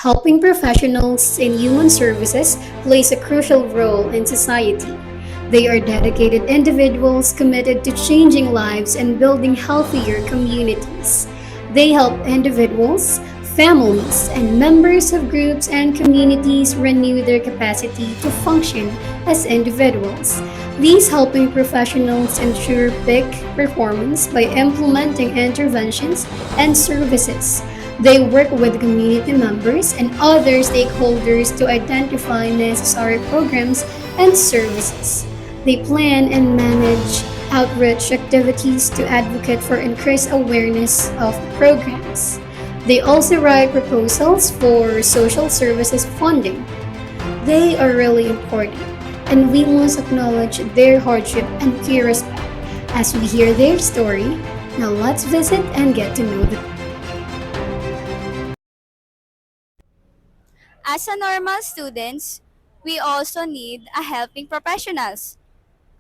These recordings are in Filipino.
Helping professionals in human services plays a crucial role in society. They are dedicated individuals committed to changing lives and building healthier communities. They help individuals, families, and members of groups and communities renew their capacity to function as individuals. These helping professionals ensure peak performance by implementing interventions and services. They work with community members and other stakeholders to identify necessary programs and services. They plan and manage outreach activities to advocate for increased awareness of programs. They also write proposals for social services funding. They are really important, and we must acknowledge their hardship and pay respect. As we hear their story, now let's visit and get to know them. As a normal students, we also need a helping professionals.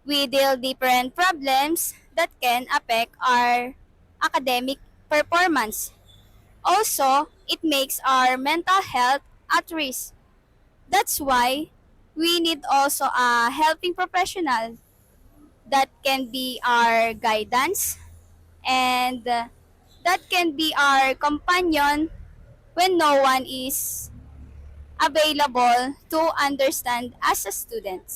We deal different problems that can affect our academic performance. Also, it makes our mental health at risk. That's why we need also a helping professional that can be our guidance and that can be our companion when no one is available to understand as a student.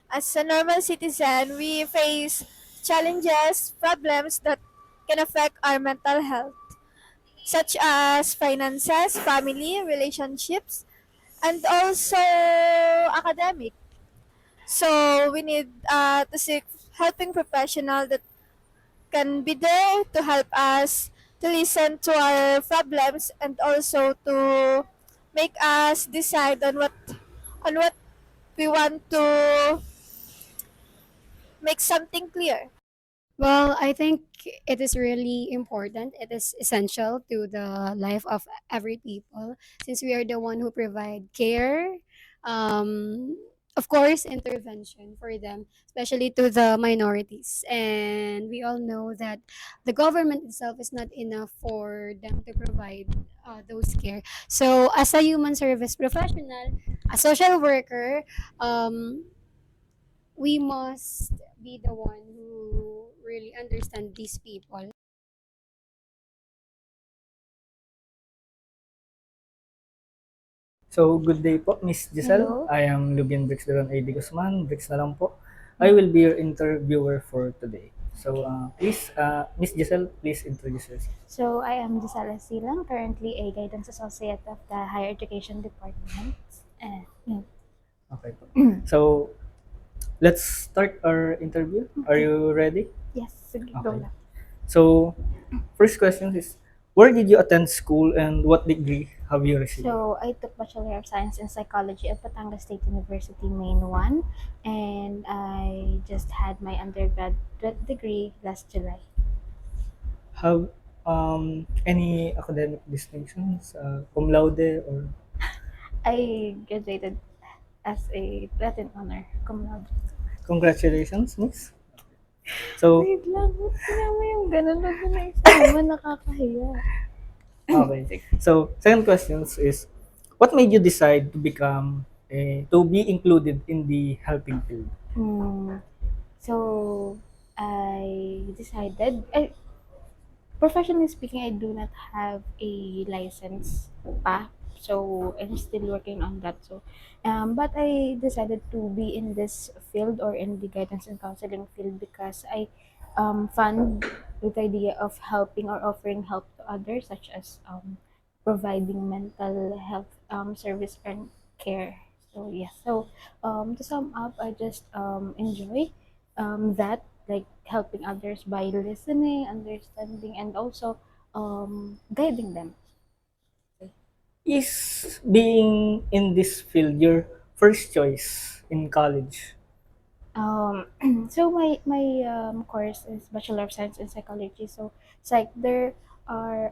As a normal citizen, we face challenges, problems that can affect our mental health, such as finances, family, relationships, and also academic. So we need to seek helping professional that can be there to help us to listen to our problems and also to make us decide on what we want to make something clear. Well, I think it is really important. It is essential to the life of every people since we are the one who provide care, of course, intervention for them, especially to the minorities. And we all know that the government itself is not enough for them to provide those care. So, as a human service professional, a social worker, um, we must be the one who really understand these people. So, good day po, Miss Giselle. Hello. I am Lubian Brixderon A.D. Guzman. Brix na lang po. I will be your interviewer for today. So, please, Miss Giselle, please introduce yourself. So I am Gisela Silang, currently a guidance associate of the Higher Education Department. Yeah. Okay po. So, let's start our interview. Are you ready? Yes, sige, go Okay. lang. So, first question is, where did you attend school and what degree have you received? So I took Bachelor of Science in Psychology at Batangas State University, Main 1, and I just had my undergraduate degree last July. Have any academic distinctions, cum laude or I graduated as a Latin honor cum laude. congratulations, Miss? So, Wait lang, ba't mo yung ganun? Huwag mo na isa naman, nakakahiya. okay. So, second question is, what made you decide to to be included in the helping field? So I decided, professionally speaking, I do not have a license pa. So I'm still working on that. So, but I decided to be in this field or in the guidance and counseling field because I found with the idea of helping or offering help to others, such as providing mental health service and care. So yeah. So to sum up, I just enjoy that, like helping others by listening, understanding, and also guiding them. Is being in this field your first choice in college? So my course is Bachelor of Science in Psychology. So it's like there are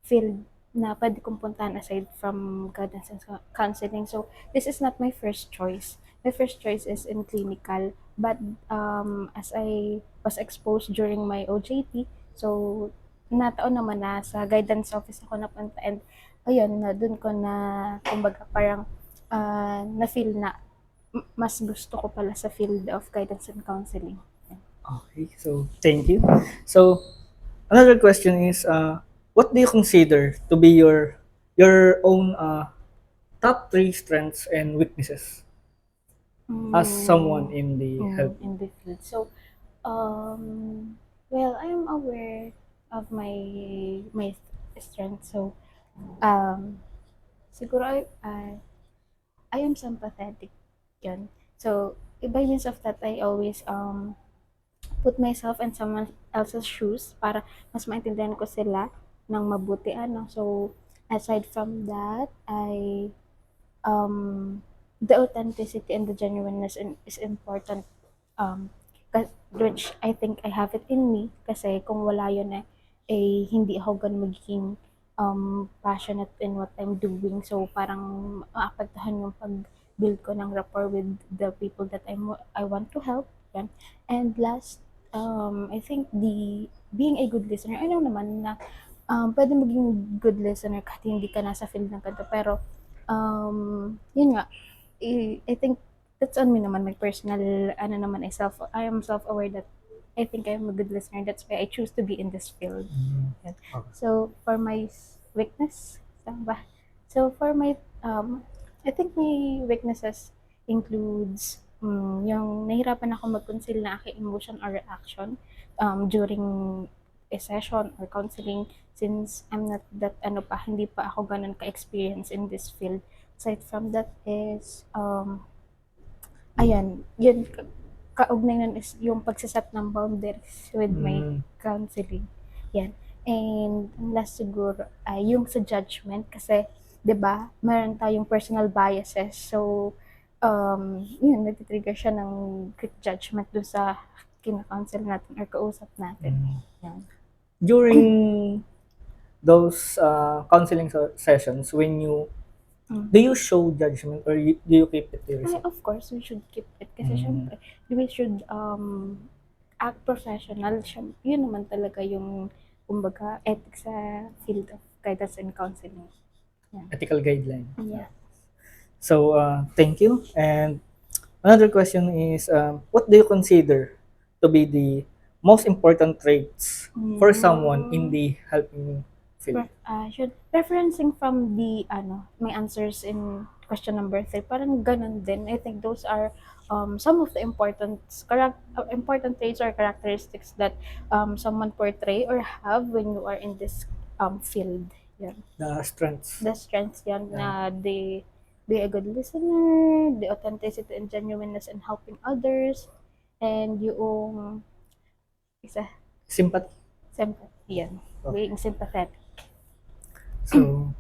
field na pwede kong puntahan aside from guidance and counseling. So this is not my first choice. My first choice is in clinical, but as I was exposed during my OJT, so nataon naman na sa guidance office ako napunta, and ayun, na dun ko na, kumbaga parang, na-feel na mas gusto ko pala sa field of guidance and counseling. Okay, so thank you. So another question is, what do you consider to be your own top three strengths and weaknesses as someone in the health? In the field. So, well, I am aware of my strength. So, um, siguro I am sympathetic. Yun. So, by means of that, I always put myself in someone else's shoes para mas maintindihan ko sila ng mabuti ano. So, aside from that, the authenticity and the genuineness is important, which I think I have it in me kasi kung wala yun hindi ako ganun magiging passionate in what I'm doing. So, parang maapektuhan yung pag-build ko ng rapport with the people that I want to help. Yan. And last, I think being a good listener, I know naman na pwede maging good listener kahit hindi ka nasa field ng ganito. Pero, yun nga, I think that's on me naman, my personal, ano naman, I am self-aware that I think I'm a good listener. That's why I choose to be in this field. Yan. Okay. So, for my weakness, tama ba? So, for my, I think my weaknesses includes yung nahirapan ako mag-conceal na aking emotion or reaction during a session or counseling since I'm not that, hindi pa ako ganun ka-experience in this field. Aside from that is, ayan, yun, kaugnay nun is yung pagsaset ng boundaries with my Mm. counseling. Yan. And last siguro ay yung sa judgment kasi 'di ba, meron tayong personal biases. So, yun nagti-trigger siya ng quick judgment dun sa kina-counsel natin or kausap natin. Mm. Yan. During those counseling sessions, when you do you show judgment or do you keep it to yourself? Of course, we should keep it kasi syempre, we should act professional. Yun naman talaga yung kumbaga ethics sa field of guidance and counseling. Ethical guideline. Yeah. So thank you. And another question is, what do you consider to be the most important traits for someone in the helping field? Referencing from the my answers in question number 3, parang ganun din. I think those are some of the important traits or characteristics that someone portray or have when you are in this field. Yan. The strengths. The strengths yan na they be a good listener, the authenticity and genuineness in helping others, and yung isa, Sympathy. yan, Okay. being sympathetic. So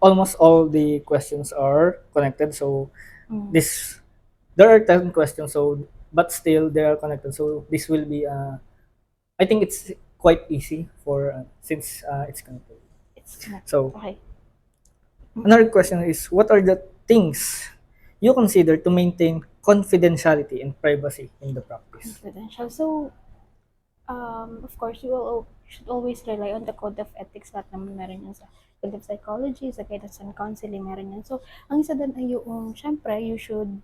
almost all the questions are connected. So this there are 10 questions. So but still they are connected. So this will be I think it's quite easy for since it's connected. It's not So okay. another question is, what are the things you consider to maintain confidentiality and privacy in the practice? Confidential. So, of course, should always rely on the code of ethics. Lahat naman meron yan sa field of psychology, sa guidance and counseling, meron yan. So, ang isa din ay yung, syempre, you should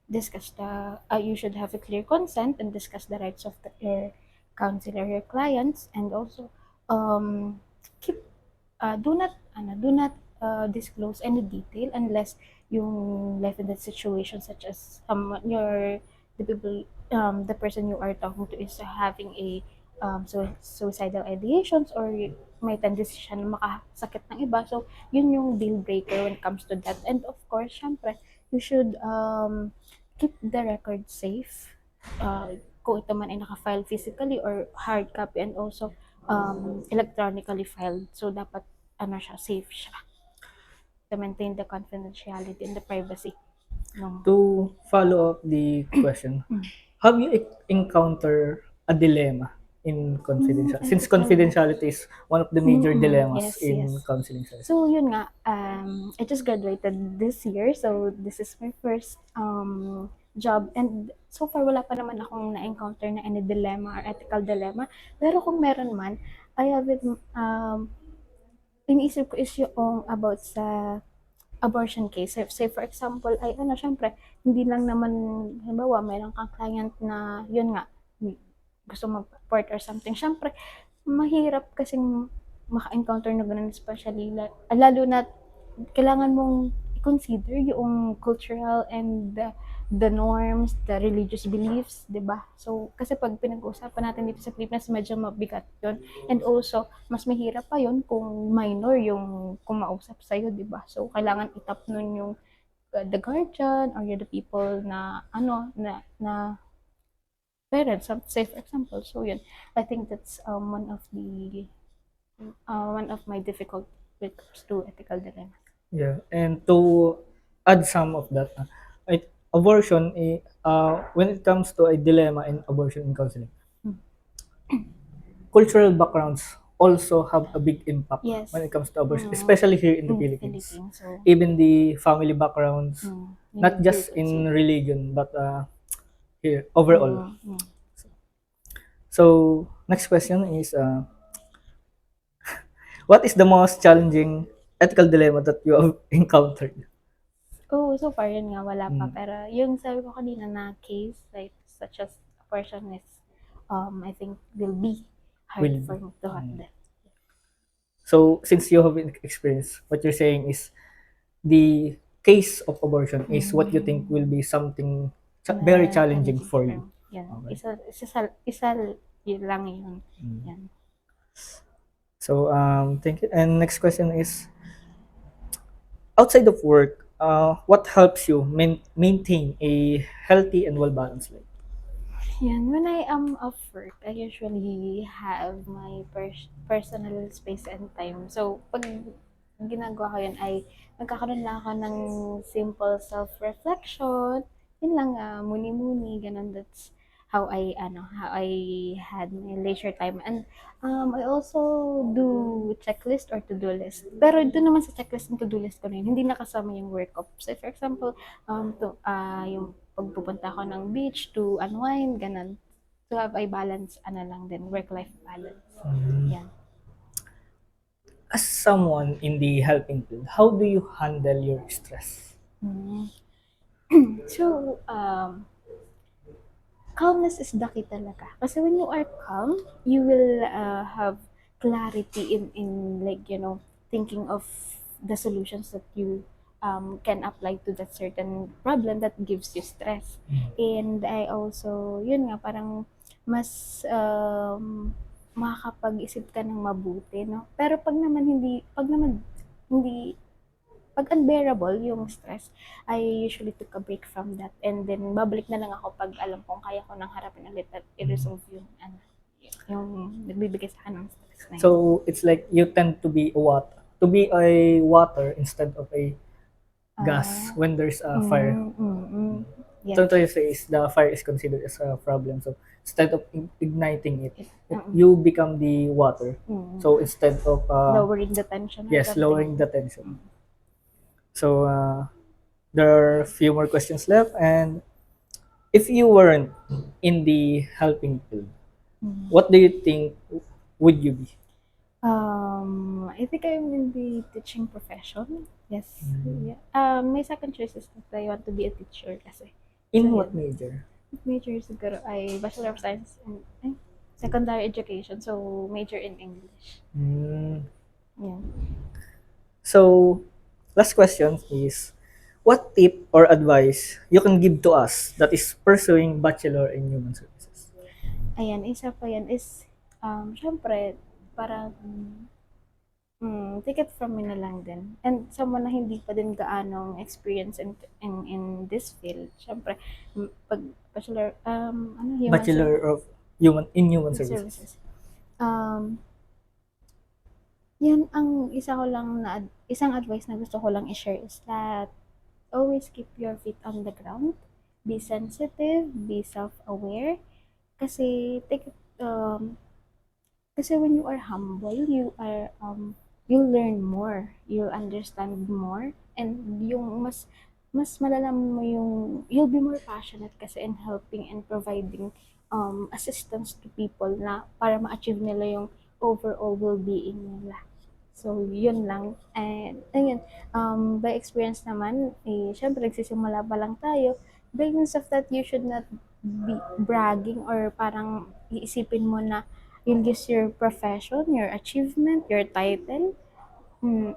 you should have a clear consent and discuss the rights of your counselor, your clients, and also keep do not disclose any detail unless yung left in that situation, such as the person you are talking to is having a suicidal ideations or may tendency siya na makasakit ng iba. So, yun yung deal breaker when it comes to that. And of course, syempre, you should keep the record safe. Kung ito man ay naka-file physically or hard copy, and also electronically filed. So, dapat safe siya to maintain the confidentiality and the privacy. No. To follow up the question, have you encountered a dilemma in confidentiality? Since confidentiality is one of the major dilemmas Yes, in yes. counseling sessions. So, yun nga, I just graduated this year. So, this is my first job. And so far, wala pa naman akong na-encounter na any dilemma or ethical dilemma. Pero kung meron man, I have it, iniisip ko is yung about sa abortion case. Say for example, ay ano, syempre, hindi lang naman, halimbawa, mayroon kang client na, yun nga, gusto mag-port or something. Syempre, mahirap kasing maka-encounter na ganun, especially, lalo na kailangan mong i-consider yung cultural and the norms, the religious beliefs, di ba? So, kasi pag pinag-uusapan natin dito sa Pilipinas, medyo mabigat yun. And also, mas mahirap pa yun kung minor yung kumausap sa'yo, di ba? So, kailangan itap nun yung the guardian or the people na, ano, na parents, say for example. So, yun. I think that's one of my difficult when it comes to ethical dilemma. Yeah, and to add some of that, abortion, when it comes to a dilemma in abortion in counseling, cultural backgrounds also have a big impact Yes. when it comes to abortion, Mm. especially here in the In the Philippines. Philippines. So, Even the family backgrounds, mm, you not need just to in consider. religion, but here overall. Mm. So next question is, what is the most challenging ethical dilemma that you have encountered? Oh, so far yun nga, wala pa. Mm. Pero yung sabi ko kanina na case, like, such as abortion is, I think will be hard Will for be. me to handle. So since you have experience, what you're saying is the case of abortion is what you think will be something very challenging for you. Yan. Okay. Isa yun lang yun. Mm. Yan. So thank you. And next question is, outside of work, what helps you maintain a healthy and well-balanced life? Yan. When I am off work, I usually have my personal space and time. So, pag ginagawa ko yun ay magkakaroon lang ako ng simple self-reflection. Yun lang, muni-muni, ganun. That's how I had my leisure time. And I also do checklist or to-do list. Pero doon naman sa checklist and to-do list ko na yun, hindi nakasama yung work ko. So, for example, yung pagpupunta ako ng beach to unwind, ganun. To have a balance, ano lang din, work-life balance. Yan. As someone in the helping field, how do you handle your stress? So, calmness is the key talaga. Kasi when you are calm, you will have clarity in like, thinking of the solutions that you can apply to that certain problem that gives you stress. And I also, yun nga, parang mas makakapag-isip ka ng mabuti, no? Pero pag unbearable yung stress, I usually took a break from that. And then, babalik na lang ako pag alam kong kaya ko nang harapin ulit at i-resolve yung nagbibigay sa akin ng stress na yun. So it's like you tend to be a water instead of a gas when there's a fire. Yeah. So to say is the fire is considered as a problem. So instead of igniting it, you become the water. So instead of Lowering the tension. or yes, something. lowering the tension. So there are a few more questions left, and if you weren't in the helping field, what do you think would you be? I think I'm in the teaching profession. Yes. Yeah. My second choice is that I want to be a teacher kasi. In So, what yun. major? Major siguro ay Bachelor of Science in secondary education. So, major in English. Yeah. So, last question is, what tip or advice you can give to us that is pursuing Bachelor in Human Services? Ayan, isa pa yan is, syempre, parang, take it from me na lang din. And someone na hindi pa din gaanong experience in this field, syempre, pag Bachelor, Human Bachelor of Human Services. Services. Yan ang isang advice na gusto ko lang i-share is that always keep your feet on the ground, be sensitive, be self-aware, kasi kasi when you are humble, you learn more, you understand more, and yung mas malalaman mo you'll be more passionate kasi in helping and providing assistance to people na para ma-achieve nila yung overall well-being nila. So, yun lang. And, ayun, by experience naman, syempre, nagsisimula pa lang tayo. By means of that, you should not be bragging or parang iisipin mo na you'll use your profession, your achievement, your title,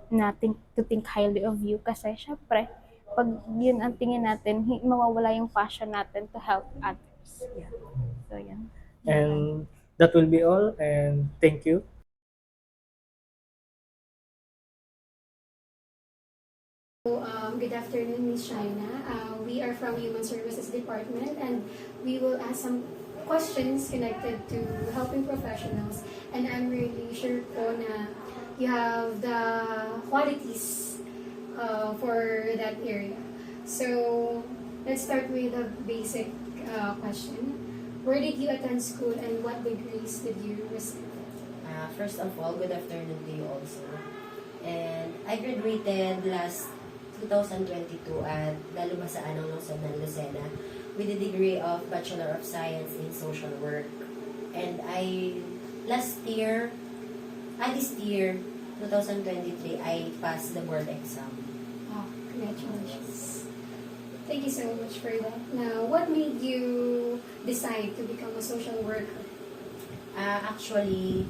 na to think highly of you. Kasi, syempre, pag yun ang tingin natin, mawawala yung passion natin to help others. Yeah. So, yan. And that will be all, and thank you. Good afternoon, Ms. Shaina. We are from Human Services Department, and we will ask some questions connected to helping professionals. And I'm really sure po na you have the qualities for that area. So let's start with a basic question. Where did you attend school, and what degrees did you receive? First of all, good afternoon to you also. And I graduated last 2022 at Dalumasaan ng Lungsod ng Lucena with the degree of Bachelor of Science in Social Work. And this year, 2023, I passed the board exam. Oh, congratulations. Thank you so much for that. Now, what made you decide to become a social worker? Actually,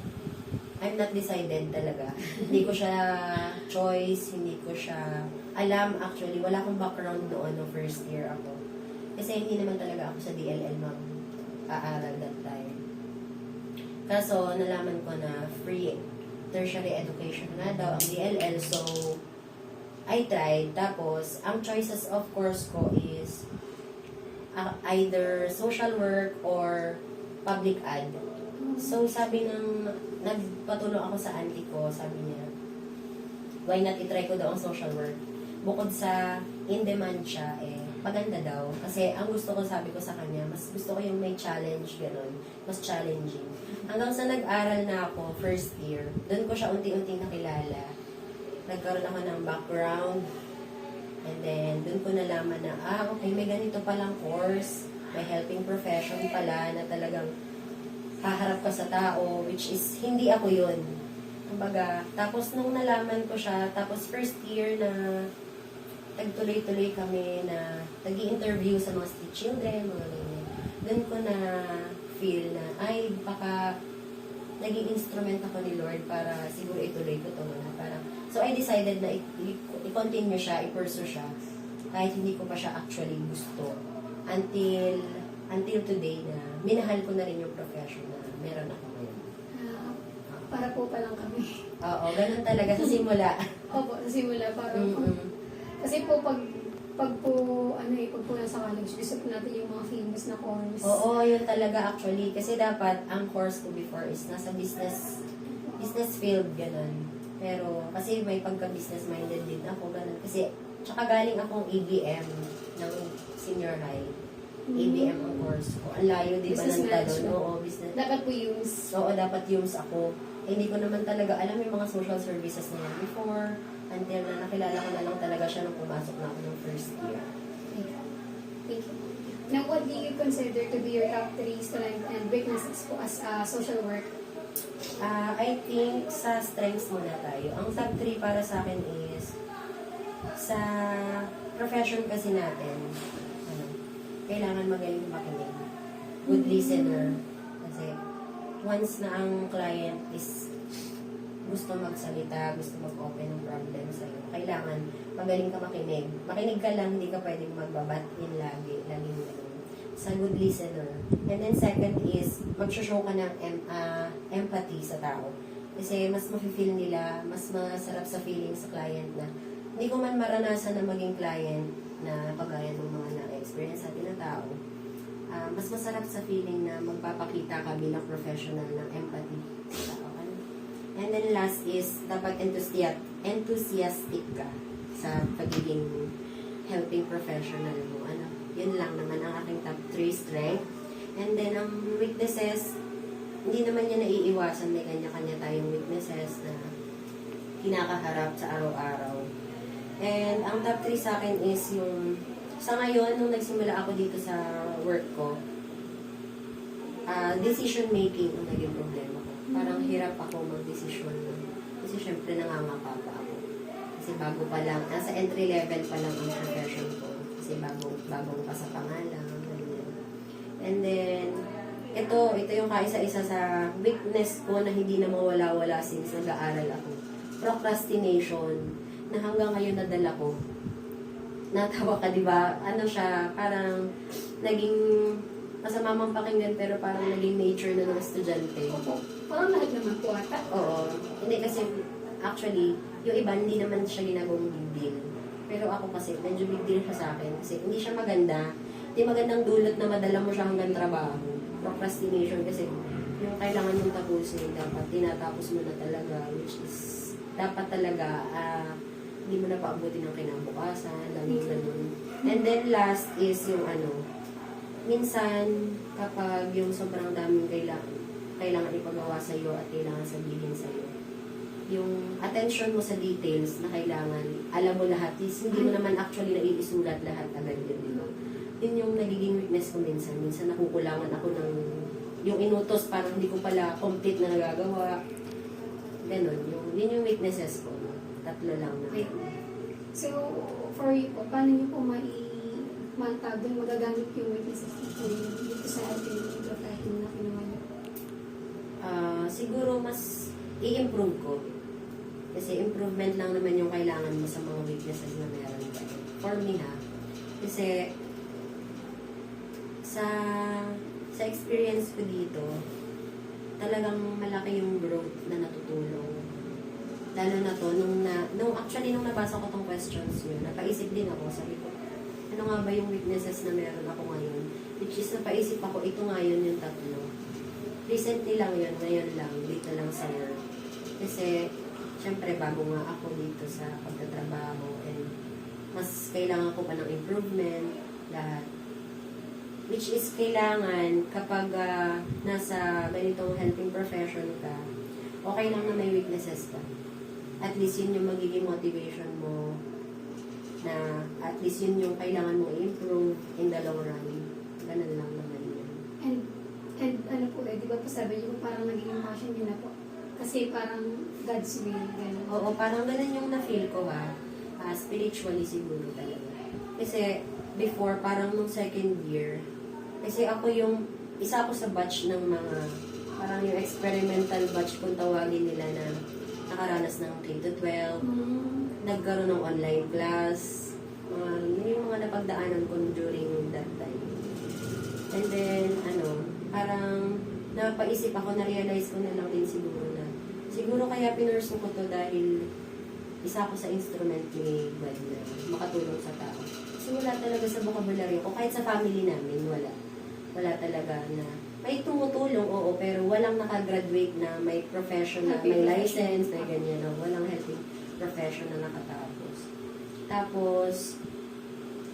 I'm not decided talaga. Hindi ko siya choice, hindi ko siya alam. Actually, wala akong background noon no first year ako. Kasi hindi naman talaga ako sa DLL mag-aaral that time. Kaso, nalaman ko na free tertiary education nga daw ang DLL. So, I tried. Tapos, ang choices of course ko is either social work or public ad. So, sabi nagpatulong ako sa auntie ko, sabi niya, why not itry ko daw ang social work? Bukod sa in-demand siya, maganda daw. Kasi ang gusto ko, sabi ko sa kanya, mas gusto ko yung may challenge, gano'n. Mas challenging. Hanggang sa nag-aral na ako, first year, doon ko siya unti-unti nakilala. Nagkaroon ako ng background. And then, doon ko nalaman na, okay, may ganito palang course. May helping profession pala na talagang haharap ka sa tao, which is, hindi ako yun. Kumbaga, tapos nung nalaman ko siya, tapos first year na nagtuloy-tuloy kami na nag-i-interview sa mga street children, mga ganyan. Doon ko na feel na, baka naging instrument ako ni Lord para siguro ituloy ko ito. Parang, so I decided na i-continue siya, i-pursue siya, kahit hindi ko pa siya actually gusto. Until today na minahal ko na rin yung profession na meron ako ngayon. Para po pa lang kami. Oo, ganun talaga sa simula. Opo, sa simula. Parang, kasi po pag po nasa college, gusto po natin yung mga famous na course. Oo, yun talaga actually. Kasi dapat, ang course ko before is nasa business field, ganun. Pero, kasi may pagka-business minded din ako, ganun. Kasi, tsaka galing akong ABM ng senior high. ABM ang course ko. Ang layo, di ba, ng talon? Oo, business. Dapat po use. Oo, dapat use ako. Hindi ko naman talaga alam yung mga social services na yan before. Until na nakilala ko na lang talaga siya nung pumasok na ako ng first year. Thank you. Now, what do you consider to be your top 3 strengths and weaknesses po as a social worker? I think sa strengths muna tayo. Ang top 3 para sa akin is sa profession kasi natin, kailangan magaling makinig. Good listener. Kasi once na ang client is gusto magsalita, gusto mag-open ng problem sa'yo, kailangan magaling ka makinig. Makinig ka lang, hindi ka pwedeng magbabat-in laging ganun. Sa good listener. And then second is, mag-show ka ng empathy sa tao. Kasi mas mafe-feel nila, mas masarap sa feeling sa client na hindi ko man maranasan na maging client na kagaya ng mga na-experience natin na tao. Mas masarap sa feeling na magpapakita ka bilang professional ng empathy sa tao. And then last is, dapat enthusiastic ka sa pagiging helping professional mo. Yun lang naman ang aking top 3 strength. And then, ang weaknesses, hindi naman niya naiiwasan. May kanya-kanya tayong weaknesses na kinakaharap sa araw-araw. And ang top 3 sa akin is yung, sa ngayon, nung nagsimula ako dito sa work ko, decision making ang naging problema ko. Parang hirap ako mag-decision Kasi syempre nangangapa pa ako. Kasi bago pa lang, nasa entry level pa lang ang profession ko. Kasi bagong pa sa pangalan, ganyan. And then, ito yung kaisa-isa sa weakness ko na hindi na mawala-wala since nag-aaral ako. Procrastination, na hanggang ngayon nadala ko. Natawa ka, di ba? Ano siya, parang naging masama mang pakinggan pero parang naging nature na ng estudyante. Opo. Parang lahat naman po ata. Oo. Hindi kasi, actually, yung iba hindi naman siya ginagawang big deal. Pero ako kasi, medyo big deal siya sa akin. Kasi hindi siya maganda. Hindi magandang dulot na madala mo siya hanggang trabaho. Procrastination kasi yung kailangan mong tapusin, dapat tinatapos mo na talaga, which is, dapat talaga, hindi mo na paabutin ng kinabukasan, lalo ganun. And then last is yung minsan, kapag yung sobrang daming kailangan ipagawa sa'yo at kailangan sabihin sa'yo, yung attention mo sa details na kailangan, alam mo lahat, is hindi mo naman actually naiisulat lahat agad yun, di ba? Yun yung nagiging weakness ko minsan. Minsan nakukulangan ako ng, yung inutos, parang hindi ko pala complete na nagagawa. Ganon, yun yung weaknesses ko. Tatlo lang na. Okay. So, for you po, paano niyo po magagamit yung weaknesses po dito sa ating profession na kinuha niyo? Siguro mas i-improve ko. Kasi improvement lang naman yung kailangan mo sa mga weaknesses na meron ka. For me kasi sa experience ko dito, talagang malaki yung growth na natutulong. Lalo na to, nung nabasa ko tong questions nyo, napaisip din ako, sabi ko, ano nga ba yung weaknesses na meron ako ngayon? Which is, napaisip ako, ito nga yun yung tatlo. Recently lang yun, ngayon lang, dito lang sa work. Kasi, syempre, bago nga ako dito sa pagtatrabaho, and mas kailangan ko pa ng improvement, lahat. Which is, kailangan, kapag nasa ganitong helping profession ka, okay lang na may weaknesses ka. At least yun yung magiging motivation mo na at least yun yung kailangan mo i-improve in the long run. Ganun lang naman yun. And ano po di ba po sabi niyo parang naging passion niyo na po? Kasi parang God's will, gano'n. Oo, parang ganun yung na-feel ko spiritually siguro talaga. Kasi before, parang nung second year, kasi isa ako sa batch ng mga, parang yung experimental batch kung tawagin nila na nakaranas ng K-12, nagkaroon ng online class, yun yung mga napagdaanan ko during that time. And then, parang napaisip ako, na-realize ko na lang din siguro kaya pinurso ko to dahil isa ako sa instrument ni God na makatulong sa tao. Kasi wala talaga sa vocabulary ko, kahit sa family namin, wala talaga na may tumutulong, oo, pero walang nakagraduate na may profession na, may license, na ganyan, walang helping profession na nakatapos. Tapos,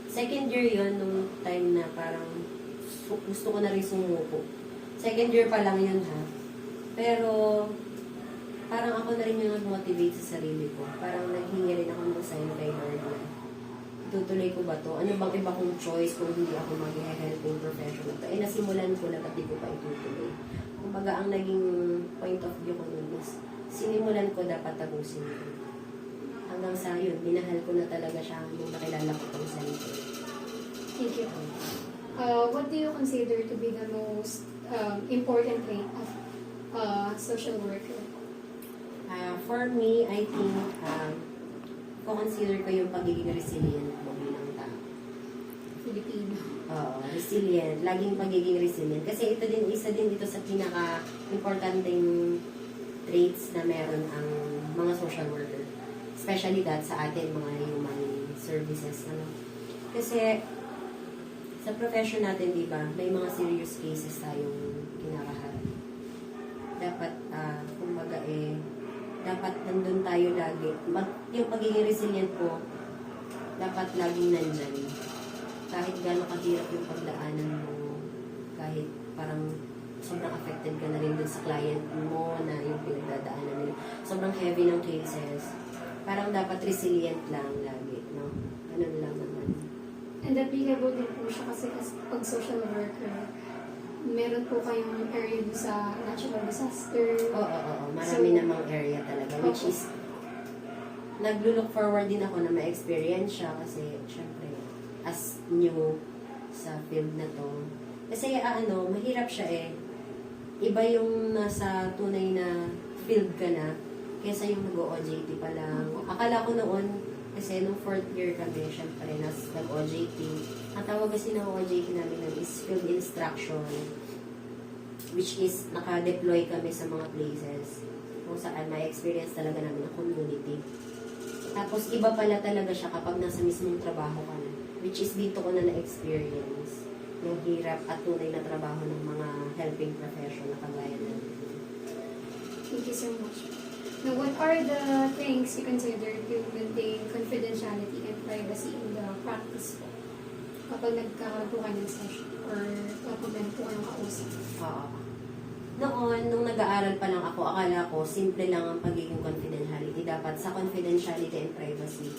second year yun, nung time na parang gusto ko na rin sumuko. Second year pa lang yun pero parang ako na rin yung nag-motivate sa sarili ko. Parang naghingi rin ako ng sign kay Lord na tutuloy ko ba to? Ano bang iba kong choice kung hindi ako mag-helping professional? Nasimulan ko na pati ko pa itutuloy. Kumbaga, ang naging point of view ko nun is, sinimulan ko dapat tapusin ko. Hanggang sa yun, minahal ko na talaga siya nung nakilala ko itong sarili. Thank you. What do you consider to be the most important trait of social worker? For me, I think, consider ko yung pagiging resilient mo bilang tao. Filipino. Oo, resilient. Laging pagiging resilient. Kasi isa din ito sa pinaka-importanteng traits na meron ang mga social worker. Especially sa atin, mga human services. Kasi, sa profession natin, di ba, may mga serious cases tayong kinakaharap. Dapat, kumbaga dapat nandun tayo lagi. Yung pagiging resilient po, dapat laging nandyan. Kahit gano'ng kahirap yung pagdaanan mo, kahit parang sobrang affected ka na rin dun sa client mo na yung pinagdadaanan nila. Sobrang heavy ng cases. Parang dapat resilient lang lagi, no? Ganun lang naman. And applicable din po siya kasi pag social worker, meron po kayong area dun sa natural disaster. Oo. Marami namang area talaga. Which is, naglo-look forward din ako na ma-experience siya kasi, syempre, as new sa field na to. Kasi, mahirap siya eh. Iba yung nasa tunay na field ka na kaysa yung nag-OJT pa lang. Akala ko noon, kasi nung 4th year kami, syempre, nag-OJT. Ang tawag kasi ng OJT namin nun is field instruction, which is naka-deploy kami sa mga places kung saan may experience talaga namin ng community. Tapos, iba pala talaga siya kapag nasa mismong trabaho ka na, which is dito ko na na-experience yung hirap at tunay na trabaho ng mga helping profession na kagaya natin. Thank you so much. Now, what are the things you consider to maintain confidentiality and privacy in the practice po? Kapag nagkakaroon po kayo ng session or kapag meron po kayong kausap? Oo. Noon, nung nag-aaral pa lang ako, akala ko simple lang ang pagiging confidentiality. Dapat sa confidentiality and privacy,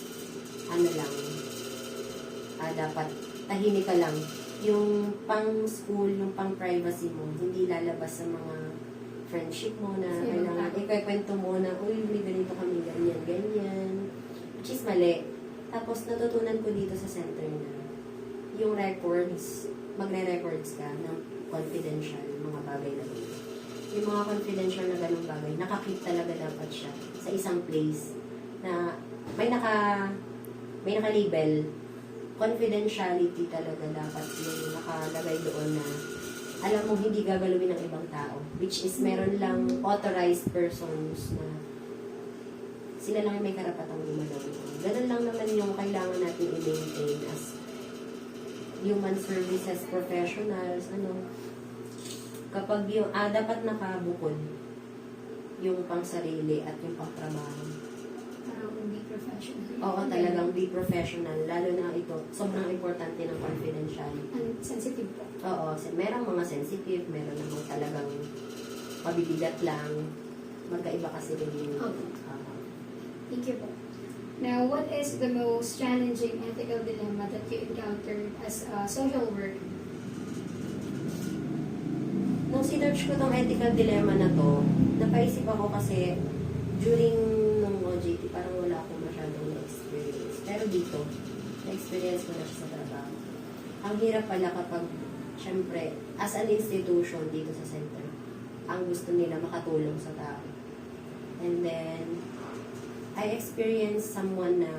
dapat tahimik ka lang. Yung pang-school, yung pang-privacy mo, hindi lalabas sa mga friendship mo na kailangan ikikwento mo na, uy, may ganito kami, ganyan. Which is mali. Tapos natutunan ko dito sa center na yung records, magre-records ka ng confidential, mga bagay na ganyan. Yung mga confidential na ganung bagay, nakakip talaga dapat siya sa isang place na may naka-label. Confidentiality talaga dapat yung nakalagay doon na alam mo hindi gagalawin ng ibang tao, which is meron lang authorized persons na sila lang yung may karapatang gumalaw. Ganun lang naman yung kailangan natin i-maintain as human services professionals, kapag yung, dapat nakabukod yung pang sarili at yung pang trabaho. Parang be professional. Oo, talagang be professional. Lalo na ito, sobrang importante ng confidentiality. And sensitive po. Oo, merong mga sensitive, meron namang talagang pabibigat lang. Magkaiba kasi rin yung... Okay. Thank you po. Now, what is the most challenging ethical dilemma that you encountered as a social worker? Nung sinerch ko tong ethical dilemma na to, napaisip ako kasi during nung OJT, parang wala akong masyadong na-experience. Pero dito, na-experience ko na siya sa trabaho. Ang hirap pala kapag, syempre, as an institution dito sa center, ang gusto nila makatulong sa tao. And then, I experienced someone na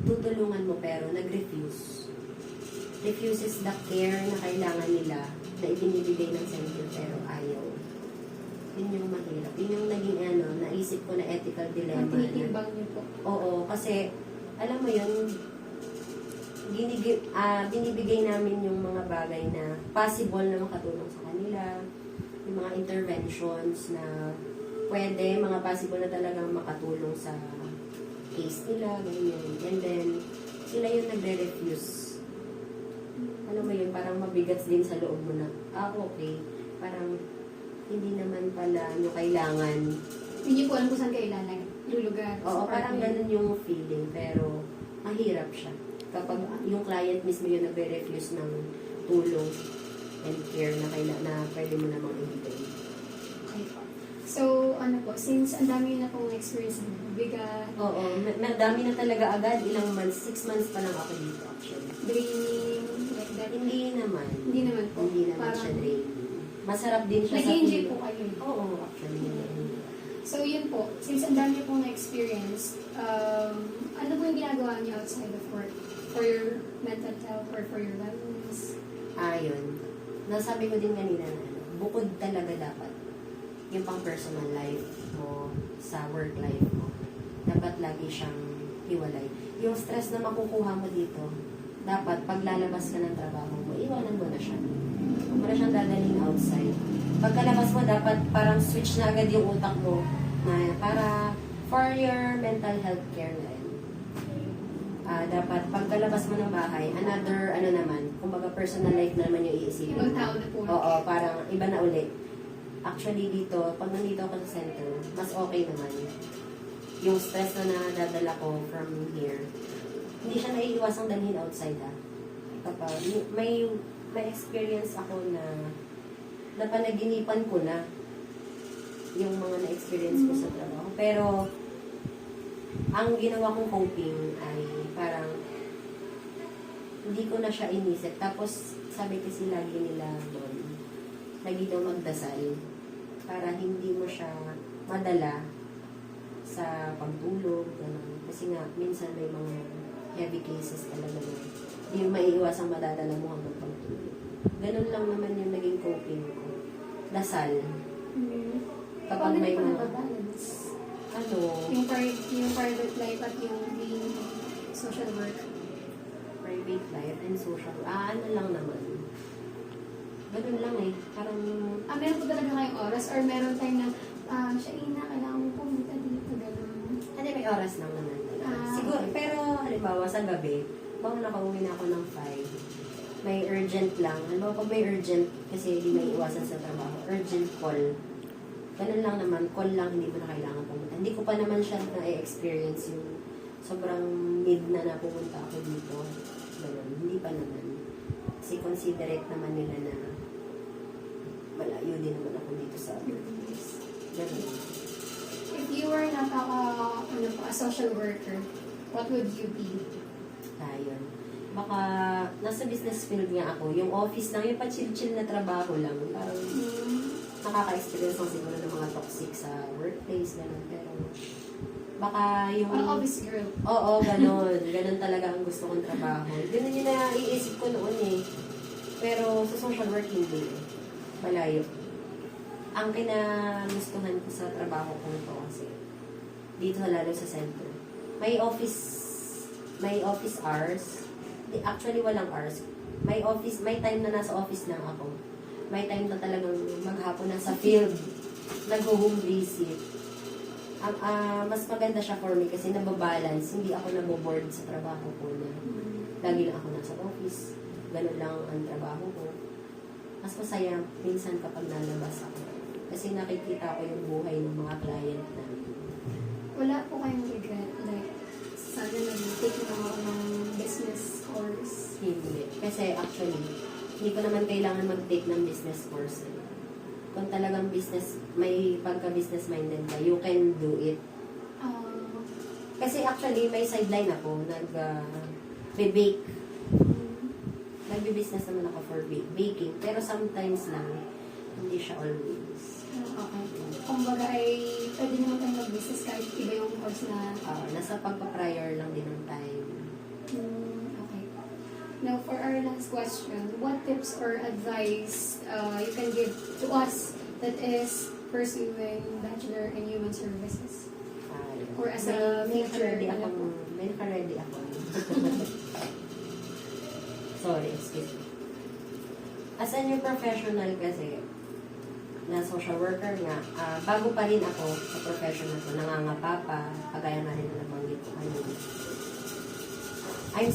tutulungan mo pero nag-refuse. Refuses the care na kailangan nila na ibinibigay ng center pero ayaw. Yun yung mahirap. Yun yung naging naisip ko na ethical dilemma. Tinitimbang niyo po. Oo, kasi alam mo yun, binibigay namin yung mga bagay na possible na makatulong sa kanila, yung mga interventions na pwede, mga possible na talagang makatulong sa case nila, ganyan. And then, sila yung nagre-refuse. Alam mo yun, parang mabigat din sa loob mo na, okay, parang hindi naman pala nyo kailangan. Hindi niyo po alam kung saan kayo lulugar. Oo, parang ganun yung feeling, pero mahirap siya. Kapag yung client mismo yung nagre-refuse ng tulong and care na pwede mo namang ibigay. Okay po. So, since ang dami na pong experience ng bigat, Oo, madami na talaga agad. Ilang months, 6 months pa lang ako dito actually. draining, like that. Hindi naman. Hindi naman po. Hindi naman siya draining. Masarap din siya sa Nag-enjoy feeling. po kayo. Oo, actually. So, yun po. Since ang dami pong na-experience, ano po yung ginagawa niyo outside of work? For your mental health or for your wellness? Yun. Nasabi ko din kanina na bukod talaga dapat yung pang personal life mo sa work life mo. Dapat lagi siyang hiwalay. Yung stress na makukuha mo dito, dapat paglalabas ka ng trabaho mo, iwanan mo na siya. Huwag mo na siyang dadalhin outside. Pagkalabas mo, dapat parang switch na agad yung utak mo na para for your mental health care na rin. Dapat pagkalabas mo ng bahay, another, kumbaga personal life na naman yung iisipin. Ibang tao na po. Oo, parang iba na ulit. Actually dito, pag nandito ako sa center, mas okay naman. Yung stress na nadadala ko from here, hindi siya naiiwasang dalhin outside Kapag may may experience ako na napanaginipan ko na yung mga na-experience ko sa trabaho. Pero, ang ginawa kong coping ay parang hindi ko na siya inisip. Tapos, sabi kasi lagi nila doon, lagi daw magdasal para hindi mo siya madala sa pagtulog. Ganun. Kasi nga, minsan may mga heavy cases talaga na hindi mo maiiwasang madadala mo hanggang pagtulog. Ganun lang naman yung naging coping ko. Dasal. Kapag may mga balance ano, yung private life at yung being social work. private life and social, ano lang naman. Ganun lang eh. Parang, Meron po talaga kayong oras or meron tayong na, siya kailangan mo pumunta dito, gano'n. hindi, may oras lang naman. Ah. Siguro, pero halimbawa sa gabi, bang nakauwi na ako ng 5, may urgent lang. Halimbawa pag may urgent, kasi hindi may iwasan sa trabaho, urgent call. Ganun lang naman, call lang, hindi mo na kailangan pumunta. Hindi ko pa naman siya na-experience yung sobrang need na pumunta ako dito. Ganun, hindi pa naman. Kasi considerate naman nila na malayo din naman ako dito sa other place. Ganun. If you were not a social worker, what would you be? Ayun. Baka nasa business field nga ako. Yung office lang, yung pa-chill-chill na trabaho lang. Parang nakaka-experience lang siguro ng mga toxic sa workplace. Ganun. Pero baka yung... An office girl. Oo, ganun. Ganun talaga ang gusto kong trabaho. Ganun yung naiisip ko noon eh. Pero sa social work, hindi eh. Malayo. Ang kinagustuhan ko sa trabaho ko ito kasi dito lalo sa center. May office hours. Actually, walang hours. May time na nasa office lang ako. May time na talagang maghapon na sa field. Nag-home visit. Mas maganda siya for me kasi nababalance. Hindi ako naboboard sa trabaho ko na lagi lang ako nasa office. Ganun lang ang trabaho ko. Mas masaya minsan kapag nalabas ako. Kasi nakikita ko yung buhay ng mga client namin. Wala po kayong regret, like, sana nag-take na ako ng business course. Hindi. Kasi actually, hindi ko naman kailangan mag-take ng business course. Kung talagang may pagka-business minded ka, you can do it. Kasi actually, may sideline ako, nag-bake. Nagbe-business naman ako for baking. Pero sometimes lang, hindi siya always. Okay. Kumbaga ay pwede naman tayong mag-business kahit iba yung course na... Nasa pagpa-prior lang din ng time. Okay. Now, for our last question, what tips or advice you can give to us that is pursuing Bachelor in Human Services? Or as a may future, naka-ready ako. Sorry, excuse me. As a new professional kasi, na social worker nga, bago pa rin ako sa profession na to, nangangapa pa, kagaya nga rin na nabanggit ko kanina. I'm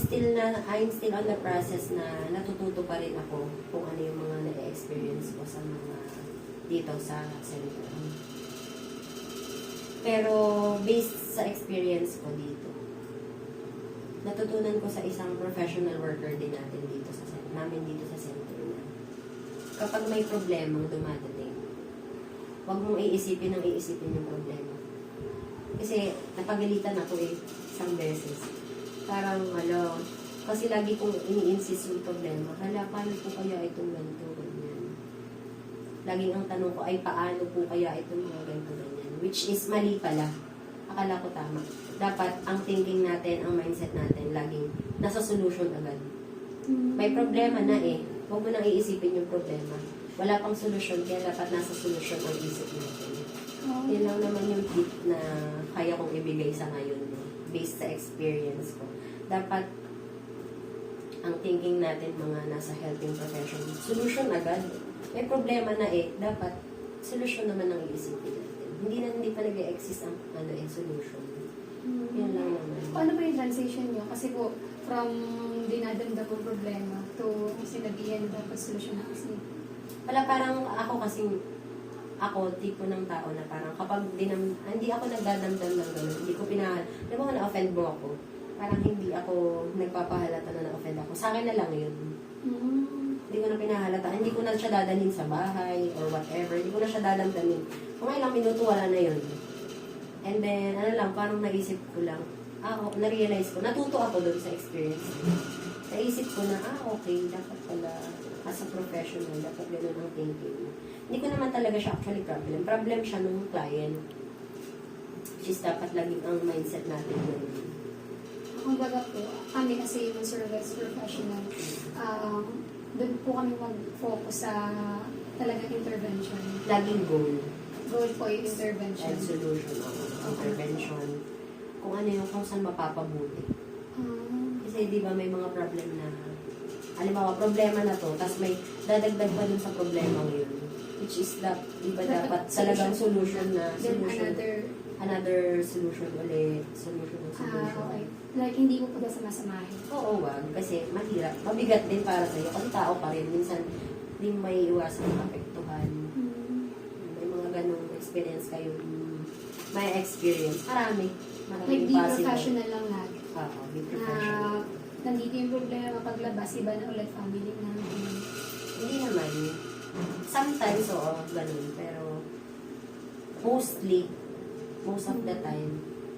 still on the process na natututo pa rin ako kung ano yung mga na-experience ko sa mga dito sa center. Pero based sa experience ko dito, natutunan ko sa isang professional worker din natin dito namin dito sa center na kapag may problemang dumadating, huwag mong iisipin yung problema. Kasi napagalitan ako isang beses. Parang, kasi lagi kong ini-insist yung problema. Paano po kaya itong ganito, ganyan? Laging ang tanong ko ay, paano po kaya itong mga ganito, ganyan? Which is mali pala. Akala ko tama. Dapat, ang thinking natin, ang mindset natin, laging nasa solution agad. May problema na huwag mo nang iisipin yung problema. Wala pang solusyon, kaya dapat nasa solusyon ang isip natin. Yun lang naman yung tip na kaya kong ibigay sa ngayon, based sa experience ko. Dapat, ang thinking natin mga nasa helping profession, solution agad. May problema na dapat, solusyon naman ang iisipin natin. Hindi pa nag-exist ang solution. Yun lang naman. Paano ba yung transition nyo? Kasi po, from dinadamdam ang problema to sinabihan dapat solusyon na kasi. Wala, parang ako, tipo ng tao na parang kapag hindi ako nagdadamdam ng gano'n, hindi ko alam mo, na-offend mo ako. Parang hindi ako nagpapahalata na na-offend ako. Sa akin na lang yun. Hindi ko ko na pinahalata, hindi ko na siya dadalhin sa bahay or whatever. Hindi ko na siya dadamdamin. Kung ilang minuto, wala na yun. And then, ano lang, parang naisip ko lang, na-realize ko, natuto ako doon sa experience. Naisip ko na, okay, dapat pala, as a professional, dapat ganun ang thinking. Hindi ko naman talaga siya actually problem. Problem siya nung client. Which is dapat laging ang mindset natin yun. Kumbaga po, kami kasi human service professional, doon po kami mag-focus sa talagang intervention. Laging goal Goal po yung intervention. and solution of intervention. Kung ano yung kung saan mapapabuti. Kasi di ba may mga problem na, halimbawa problema na to, tapos may dadagdag pa dun sa problema yun. Which is di ba dapat talagang solution na, Then solution, another solution ulit, solution ng solution. okay. Like, hindi ko po sama-samahin. Oo, wag. Kasi mahirap. Mabigat din para sa'yo. Kasi tao pa rin. Minsan, hindi may iwasan ng apektuhan. May mga ganong experience kayo. May experience. Marami. Like, be professional lang lagi. Oo, be Na professional. nandito yung problema paglabas, iba na ulit family namin. Hindi naman. Sometimes, oo, ganun. Pero, most of the time,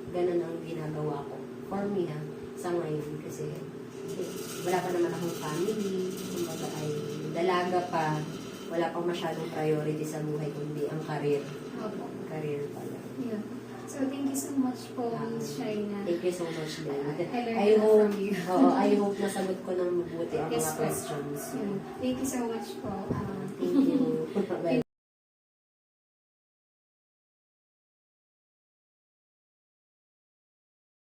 ganun ang ginagawa ko. For me, sa ngayon. Kasi, wala pa naman akong family. Kumbaga ay dalaga pa. Wala pang masyadong priority sa buhay, kundi ang career. Opo. Career pala. Yeah. So, thank you so much po, Miss Shaina. Thank you so much, din. I learned I a lot hope, from you. I hope nasagot ko ng mabuti ang Yes, mga po. questions. Yeah. Thank you so much po. Thank you.